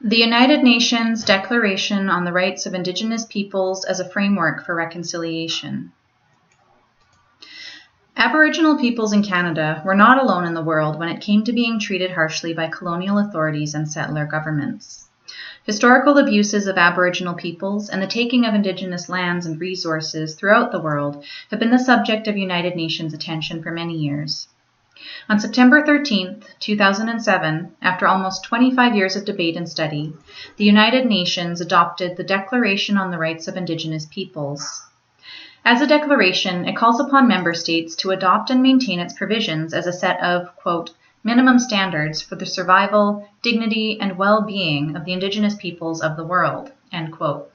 The United Nations Declaration on the Rights of Indigenous Peoples as a Framework for Reconciliation. Aboriginal peoples in Canada were not alone in the world when it came to being treated harshly by colonial authorities and settler governments. Historical abuses of Aboriginal peoples and the taking of Indigenous lands and resources throughout the world have been the subject of United Nations attention for many years. On September 13, 2007, after almost 25 years of debate and study, the United Nations adopted the Declaration on the Rights of Indigenous Peoples. As a declaration, it calls upon member states to adopt and maintain its provisions as a set of, quote, minimum standards for the survival, dignity, and well-being of the Indigenous peoples of the world, end quote.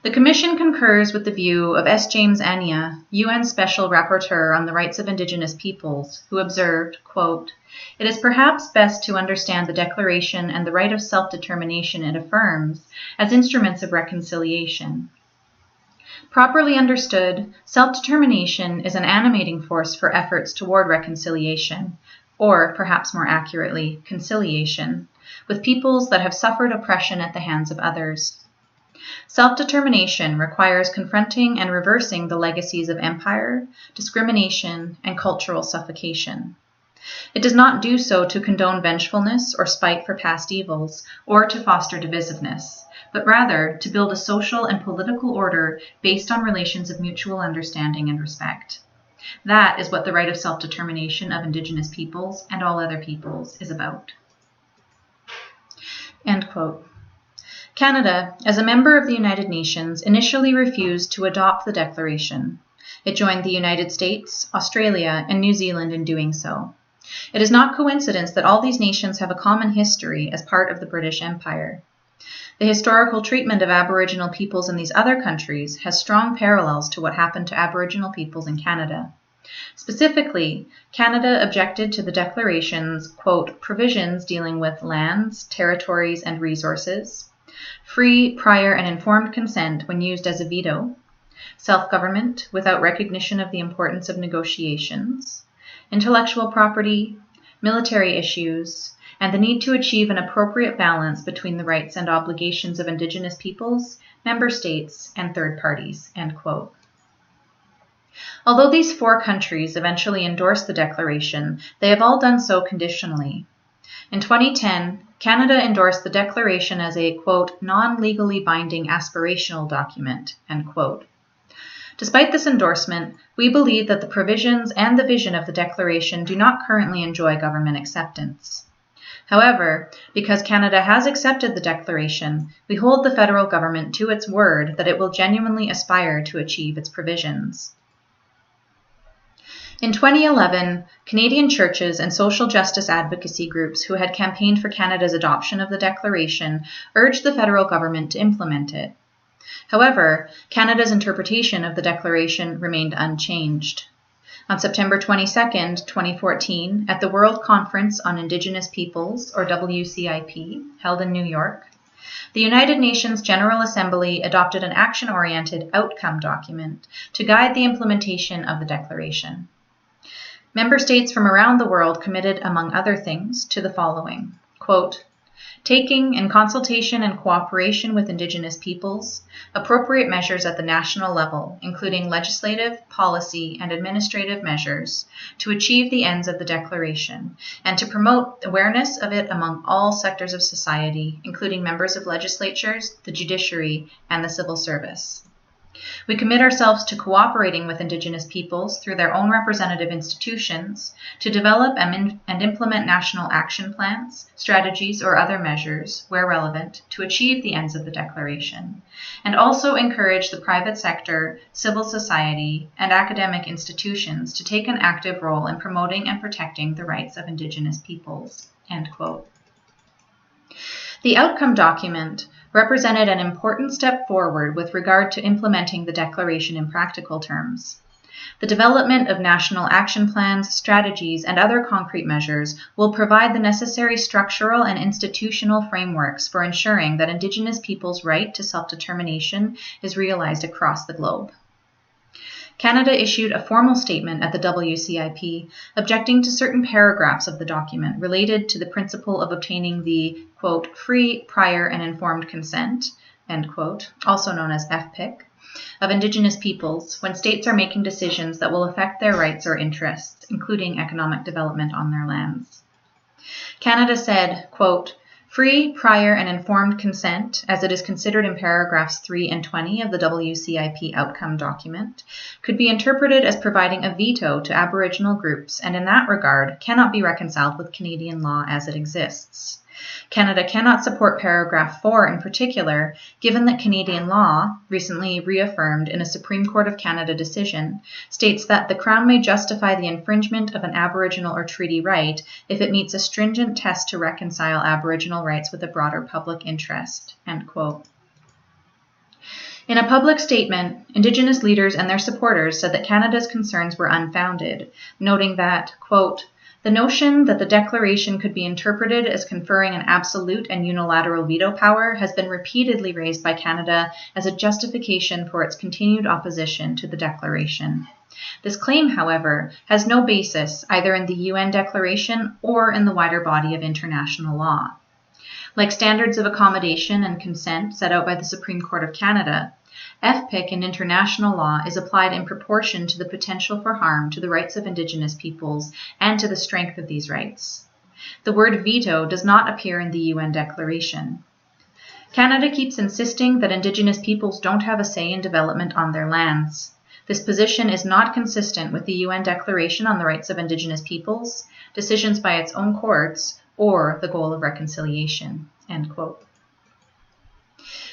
The Commission concurs with the view of S. James Ania, UN Special Rapporteur on the Rights of Indigenous Peoples, who observed, quote, it is perhaps best to understand the Declaration and the right of self-determination it affirms as instruments of reconciliation. Properly understood, self-determination is an animating force for efforts toward reconciliation, or perhaps more accurately, conciliation, with peoples that have suffered oppression at the hands of others. Self-determination requires confronting and reversing the legacies of empire, discrimination, and cultural suffocation. It does not do so to condone vengefulness or spite for past evils, or to foster divisiveness, but rather to build a social and political order based on relations of mutual understanding and respect. That is what the right of self-determination of Indigenous peoples and all other peoples is about. End quote. Canada, as a member of the United Nations, initially refused to adopt the Declaration. It joined the United States, Australia, and New Zealand in doing so. It is not coincidence that all these nations have a common history as part of the British Empire. The historical treatment of Aboriginal peoples in these other countries has strong parallels to what happened to Aboriginal peoples in Canada. Specifically, Canada objected to the Declaration's, quote, provisions dealing with lands, territories, and resources, free, prior, and informed consent when used as a veto, self-government without recognition of the importance of negotiations, intellectual property, military issues, and the need to achieve an appropriate balance between the rights and obligations of Indigenous peoples, member states, and third parties, end quote. Although these 4 countries eventually endorsed the Declaration, they have all done so conditionally. In 2010, Canada endorsed the Declaration as a, quote, non-legally binding aspirational document, end quote. Despite this endorsement, we believe that the provisions and the vision of the Declaration do not currently enjoy government acceptance. However, because Canada has accepted the Declaration, we hold the federal government to its word that it will genuinely aspire to achieve its provisions. In 2011, Canadian churches and social justice advocacy groups who had campaigned for Canada's adoption of the Declaration urged the federal government to implement it. However, Canada's interpretation of the Declaration remained unchanged. On September 22, 2014, at the World Conference on Indigenous Peoples, or WCIP, held in New York, the United Nations General Assembly adopted an action-oriented outcome document to guide the implementation of the Declaration. Member states from around the world committed, among other things, to the following, quote, taking, in consultation and cooperation with Indigenous peoples, appropriate measures at the national level, including legislative, policy, and administrative measures, to achieve the ends of the Declaration, and to promote awareness of it among all sectors of society, including members of legislatures, the judiciary, and the civil service. We commit ourselves to cooperating with Indigenous peoples through their own representative institutions to develop and implement national action plans, strategies, or other measures, where relevant, to achieve the ends of the Declaration, and also encourage the private sector, civil society, and academic institutions to take an active role in promoting and protecting the rights of Indigenous peoples. End quote. The outcome document represented an important step forward with regard to implementing the Declaration in practical terms. The development of national action plans, strategies, and other concrete measures will provide the necessary structural and institutional frameworks for ensuring that Indigenous peoples' right to self-determination is realized across the globe. Canada issued a formal statement at the WCIP objecting to certain paragraphs of the document related to the principle of obtaining the, quote, free, prior, and informed consent, end quote, also known as FPIC, of Indigenous peoples when states are making decisions that will affect their rights or interests, including economic development on their lands. Canada said, quote, free, prior, and informed consent, as it is considered in paragraphs 3 and 20 of the WCIP outcome document, could be interpreted as providing a veto to Aboriginal groups and in that regard cannot be reconciled with Canadian law as it exists. Canada cannot support paragraph 4 in particular, given that Canadian law, recently reaffirmed in a Supreme Court of Canada decision, states that the Crown may justify the infringement of an Aboriginal or treaty right if it meets a stringent test to reconcile Aboriginal rights with a broader public interest, end quote. In a public statement, Indigenous leaders and their supporters said that Canada's concerns were unfounded, noting that, quote, the notion that the declaration could be interpreted as conferring an absolute and unilateral veto power has been repeatedly raised by Canada as a justification for its continued opposition to the declaration. This claim, however, has no basis either in the UN declaration or in the wider body of international law. Like standards of accommodation and consent set out by the Supreme Court of Canada, FPIC in international law is applied in proportion to the potential for harm to the rights of Indigenous peoples and to the strength of these rights. The word veto does not appear in the UN declaration. Canada keeps insisting that Indigenous peoples don't have a say in development on their lands. This position is not consistent with the UN Declaration on the Rights of Indigenous Peoples, decisions by its own courts, or the goal of reconciliation, end quote.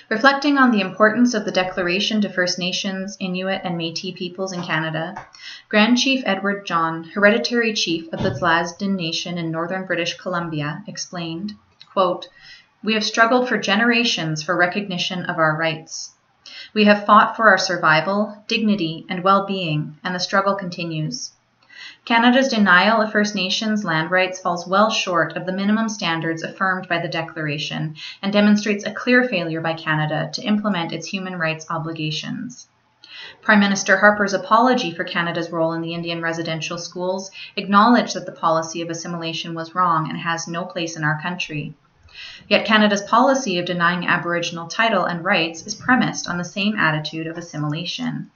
Reflecting on the importance of the Declaration to First Nations, Inuit, and Métis peoples in Canada, Grand Chief Edward John, hereditary chief of the Tla'azdin Nation in northern British Columbia, explained, quote, we have struggled for generations for recognition of our rights. We have fought for our survival, dignity, and well-being, and the struggle continues. Canada's denial of First Nations land rights falls well short of the minimum standards affirmed by the Declaration and demonstrates a clear failure by Canada to implement its human rights obligations. Prime Minister Harper's apology for Canada's role in the Indian residential schools acknowledged that the policy of assimilation was wrong and has no place in our country. Yet Canada's policy of denying Aboriginal title and rights is premised on the same attitude of assimilation.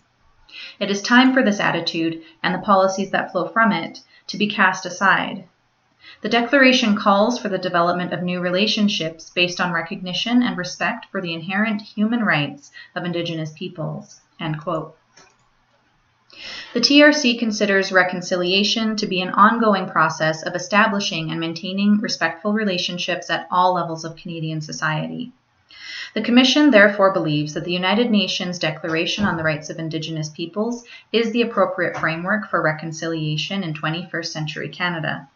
It is time for this attitude, and the policies that flow from it, to be cast aside. The Declaration calls for the development of new relationships based on recognition and respect for the inherent human rights of Indigenous peoples, end quote. The TRC considers reconciliation to be an ongoing process of establishing and maintaining respectful relationships at all levels of Canadian society. The Commission therefore believes that the United Nations Declaration on the Rights of Indigenous Peoples is the appropriate framework for reconciliation in 21st century Canada.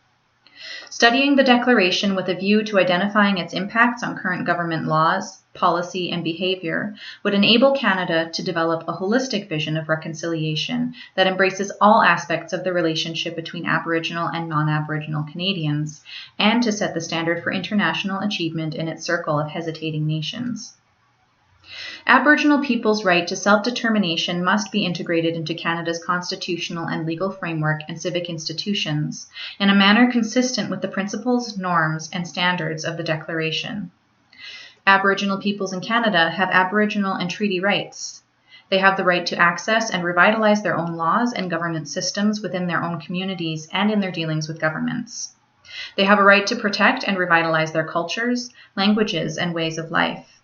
Studying the Declaration with a view to identifying its impacts on current government laws, policy, and behavior would enable Canada to develop a holistic vision of reconciliation that embraces all aspects of the relationship between Aboriginal and non-Aboriginal Canadians, and to set the standard for international achievement in its circle of hesitating nations. Aboriginal peoples' right to self-determination must be integrated into Canada's constitutional and legal framework and civic institutions in a manner consistent with the principles, norms, and standards of the Declaration. Aboriginal peoples in Canada have Aboriginal and treaty rights. They have the right to access and revitalize their own laws and governance systems within their own communities and in their dealings with governments. They have a right to protect and revitalize their cultures, languages, and ways of life.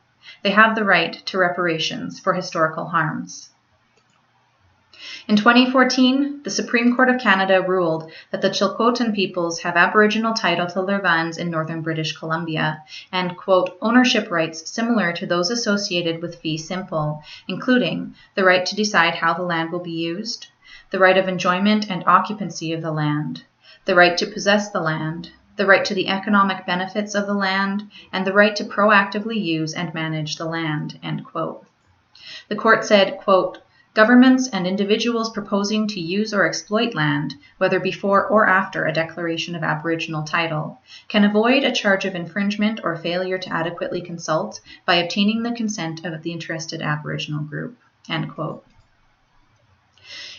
They have the right to reparations for historical harms. In 2014, the Supreme Court of Canada ruled that the Chilcotin peoples have Aboriginal title to their lands in northern British Columbia and, quote, ownership rights similar to those associated with fee simple, including the right to decide how the land will be used, the right of enjoyment and occupancy of the land, the right to possess the land, the right to the economic benefits of the land, and the right to proactively use and manage the land, end quote. The court said, quote, governments and individuals proposing to use or exploit land, whether before or after a declaration of Aboriginal title, can avoid a charge of infringement or failure to adequately consult by obtaining the consent of the interested Aboriginal group, end quote.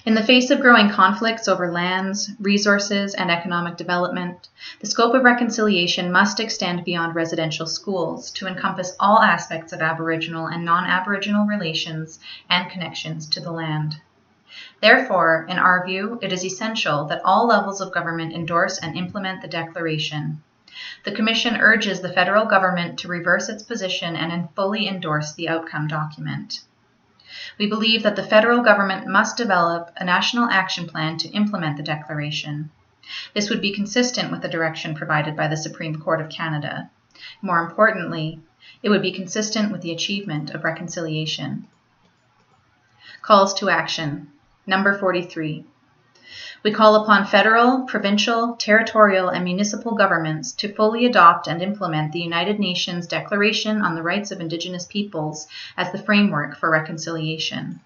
In the face of growing conflicts over lands, resources, and economic development, the scope of reconciliation must extend beyond residential schools to encompass all aspects of Aboriginal and non-Aboriginal relations and connections to the land. Therefore, in our view, it is essential that all levels of government endorse and implement the Declaration. The Commission urges the federal government to reverse its position and fully endorse the outcome document. We believe that the federal government must develop a national action plan to implement the Declaration. This would be consistent with the direction provided by the Supreme Court of Canada. More importantly, it would be consistent with the achievement of reconciliation. Calls to action. Number 43. We call upon federal, provincial, territorial, and municipal governments to fully adopt and implement the United Nations Declaration on the Rights of Indigenous Peoples as the framework for reconciliation.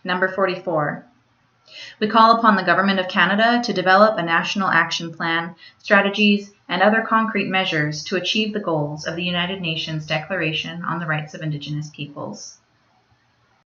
Number 44. We call upon the Government of Canada to develop a national action plan, strategies, and other concrete measures to achieve the goals of the United Nations Declaration on the Rights of Indigenous Peoples.